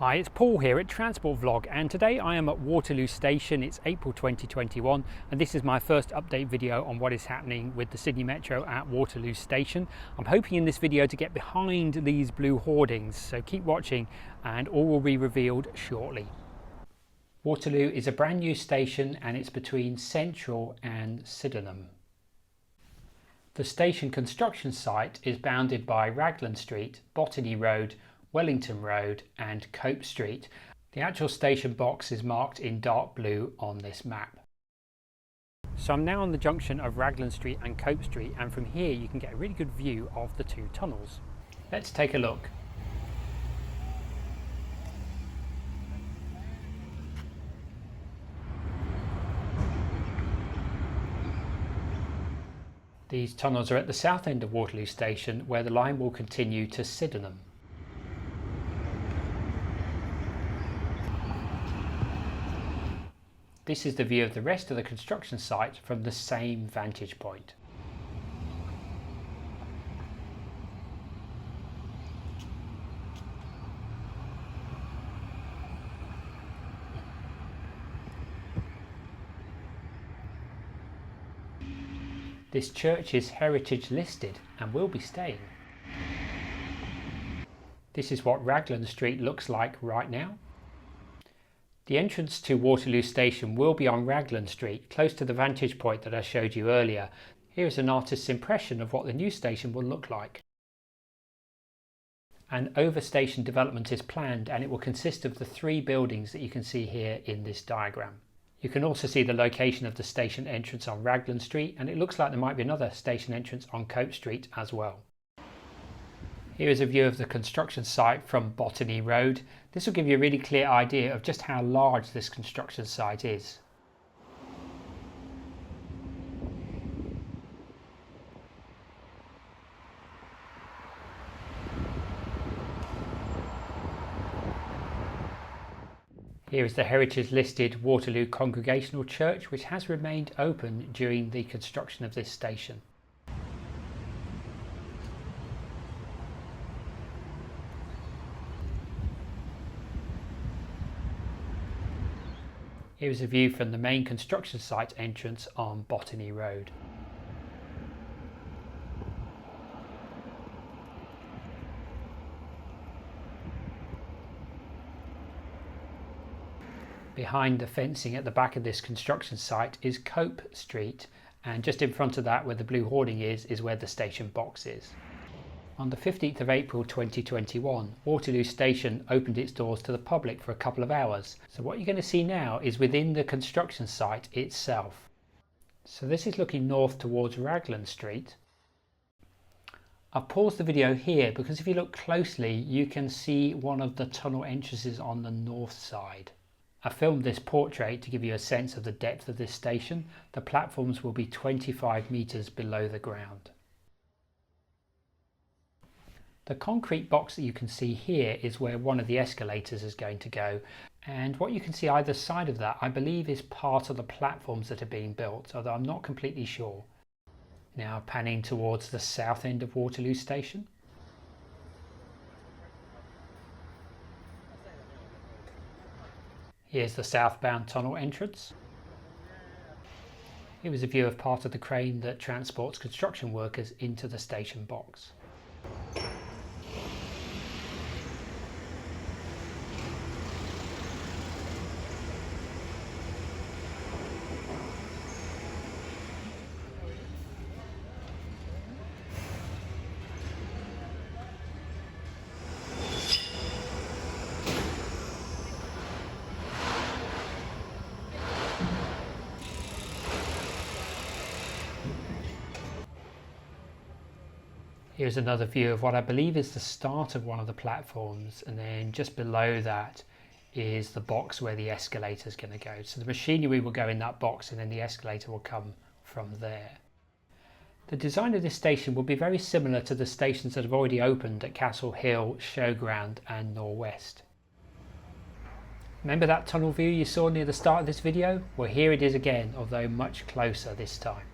Hi, it's Paul here at Transport Vlog, and today I am at Waterloo Station. It's April 2021 and this is my first update video on what is happening with the Sydney Metro at Waterloo Station. I'm hoping in this video to get behind these blue hoardings, so keep watching and all will be revealed shortly. Waterloo is a brand new station and it's between Central and Sydenham. The station construction site is bounded by Raglan Street, Botany Road, Wellington Road and Cope Street. The actual station box is marked in dark blue on this map. So I'm now on the junction of Raglan Street and Cope Street, and from here you can get a really good view of the two tunnels. Let's take a look. These tunnels are at the south end of Waterloo Station, where the line will continue to Sydenham. This is the view of the rest of the construction site from the same vantage point. This church is heritage listed and will be staying. This is what Raglan Street looks like right now. The entrance to Waterloo Station will be on Raglan Street, close to the vantage point that I showed you earlier. Here is an artist's impression of what the new station will look like. An over-station development is planned and it will consist of the three buildings that you can see here in this diagram. You can also see the location of the station entrance on Raglan Street, and it looks like there might be another station entrance on Cope Street as well. Here is a view of the construction site from Botany Road. This will give you a really clear idea of just how large this construction site is. Here is the heritage listed Waterloo Congregational Church, which has remained open during the construction of this station. Here is a view from the main construction site entrance on Botany Road. Behind the fencing at the back of this construction site is Cope Street, and just in front of that, where the blue hoarding is where the station box is. On the 15th of April 2021, Waterloo Station opened its doors to the public for a couple of hours. So what you're going to see now is within the construction site itself. So this is looking north towards Raglan Street. I've paused the video here because if you look closely you can see one of the tunnel entrances on the north side. I filmed this portrait to give you a sense of the depth of this station. The platforms will be 25 metres below the ground. The concrete box that you can see here is where one of the escalators is going to go, and what you can see either side of that I believe is part of the platforms that are being built, although I'm not completely sure. Now panning towards the south end of Waterloo Station. Here's the southbound tunnel entrance. Here is a view of part of the crane that transports construction workers into the station box. Here's another view of what I believe is the start of one of the platforms, and then just below that is the box where the escalator is going to go. So the machinery will go in that box and then the escalator will come from there. The design of this station will be very similar to the stations that have already opened at Castle Hill, Showground and Norwest. Remember that tunnel view you saw near the start of this video? Well, here it is again, although much closer this time.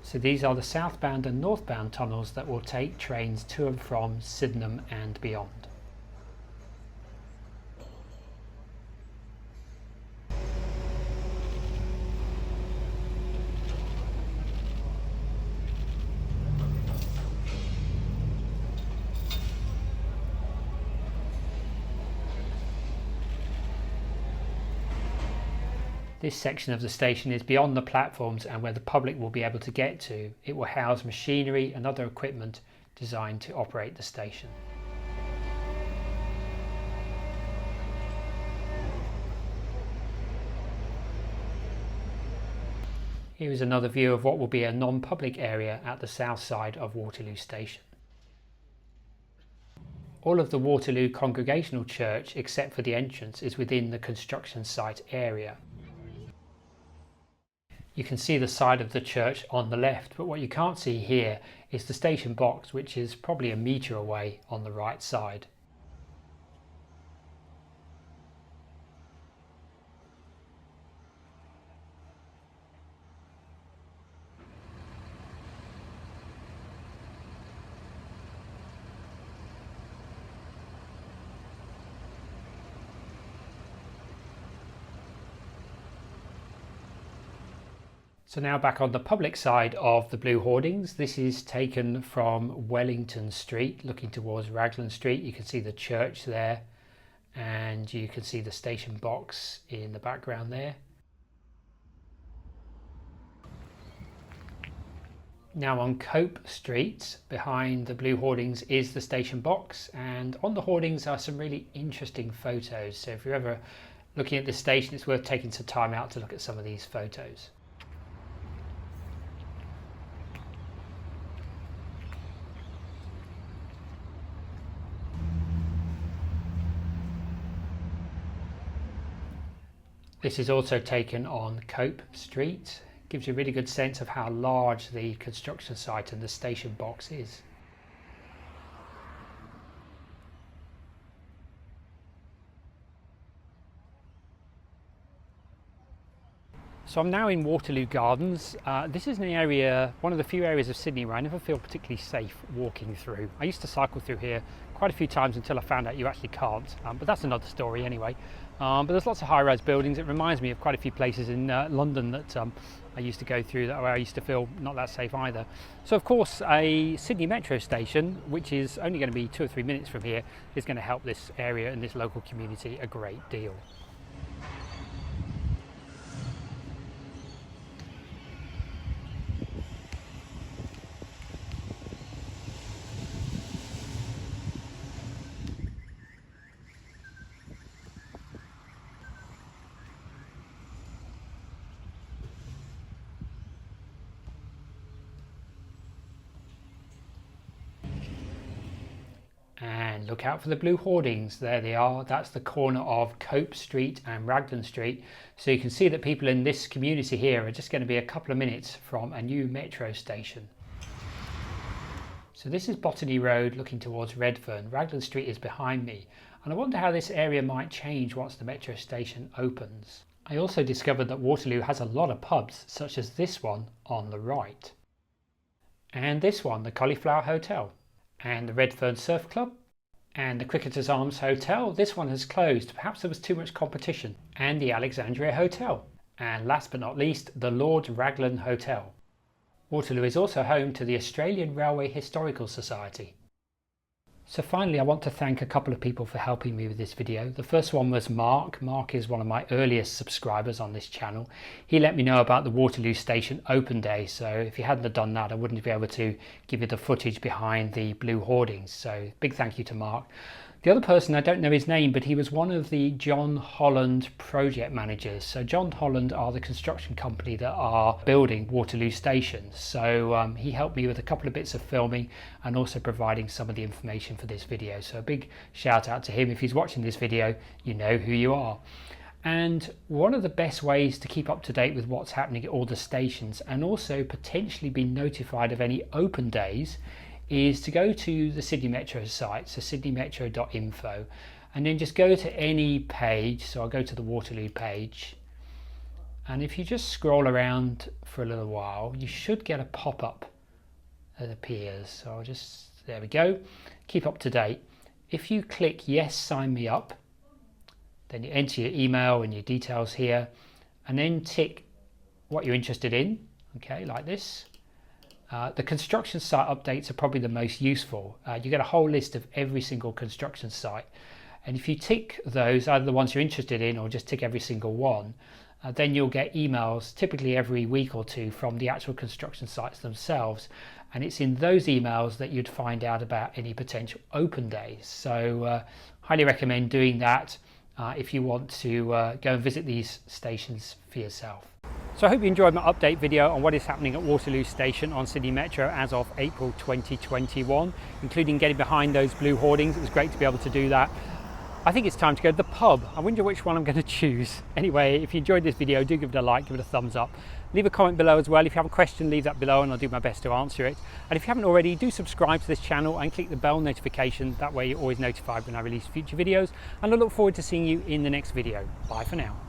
So these are the southbound and northbound tunnels that will take trains to and from Sydenham and beyond. This section of the station is beyond the platforms and where the public will be able to get to. It will house machinery and other equipment designed to operate the station. Here is another view of what will be a non-public area at the south side of Waterloo Station. All of the Waterloo Congregational Church, except for the entrance, is within the construction site area. You can see the side of the church on the left, but what you can't see here is the station box, which is probably a metre away on the right side. So now back on the public side of the blue hoardings. This is taken from Wellington Street looking towards Raglan Street. You can see the church there and you can see the station box in the background there. Now on Cope Street behind the blue hoardings is the station box, and on the hoardings are some really interesting photos. So if you're ever looking at this station, it's worth taking some time out to look at some of these photos. This is also taken on Cope Street. Gives you a really good sense of how large the construction site and the station box is. So I'm now in Waterloo Gardens. This is an area, one of the few areas of Sydney where I never feel particularly safe walking through. I used to cycle through here quite a few times until I found out you actually can't, but that's another story anyway. But there's lots of high-rise buildings. It reminds me of quite a few places in London that I used to go through where I used to feel not that safe either. So of course a Sydney Metro station, which is only going to be 2 or 3 minutes from here, is going to help this area and this local community a great deal. And look out for the blue hoardings. There they are. That's the corner of Cope Street and Raglan Street. So you can see that people in this community here are just going to be a couple of minutes from a new metro station. So this is Botany Road looking towards Redfern. Raglan Street is behind me, and I wonder how this area might change once the metro station opens. I also discovered that Waterloo has a lot of pubs, such as this one on the right. And this one, the Cauliflower Hotel. And the Redfern Surf Club, and the Cricketers Arms Hotel. This one has closed, perhaps there was too much competition. And the Alexandria Hotel, and last but not least the Lord Raglan Hotel. Waterloo is also home to the Australian Railway Historical Society. So finally I want to thank a couple of people for helping me with this video. The first one was Mark. Mark is one of my earliest subscribers on this channel. He let me know about the Waterloo Station open day, so if he hadn't have done that I wouldn't be able to give you the footage behind the blue hoardings, so big thank you to Mark. The other person, I don't know his name, but he was one of the John Holland project managers. So John Holland are the construction company that are building Waterloo Station. So he helped me with a couple of bits of filming and also providing some of the information for this video. So a big shout out to him. If he's watching this video, you know who you are. And one of the best ways to keep up to date with what's happening at all the stations and also potentially be notified of any open days is to go to the Sydney Metro site, so sydneymetro.info, and then just go to any page. So I'll go to the Waterloo page, and if you just scroll around for a little while, you should get a pop-up that appears. So I'll just, there we go, keep up to date. If you click yes, sign me up, then you enter your email and your details here, and then tick what you're interested in, okay, like this. The construction site updates are probably the most useful. You get a whole list of every single construction site, and if you tick those, either the ones you're interested in or just tick every single one, then you'll get emails typically every week or two from the actual construction sites themselves, and it's in those emails that you'd find out about any potential open days. So highly recommend doing that if you want to go and visit these stations for yourself. So I hope you enjoyed my update video on what is happening at Waterloo Station on Sydney Metro as of April 2021, including getting behind those blue hoardings. It was great to be able to do that. I think it's time to go to the pub. I wonder which one I'm going to choose. Anyway, if you enjoyed this video, do give it a like, give it a thumbs up. Leave a comment below as well. If you have a question, leave that below and I'll do my best to answer it. And if you haven't already, do subscribe to this channel and click the bell notification. That way you're always notified when I release future videos. And I look forward to seeing you in the next video. Bye for now.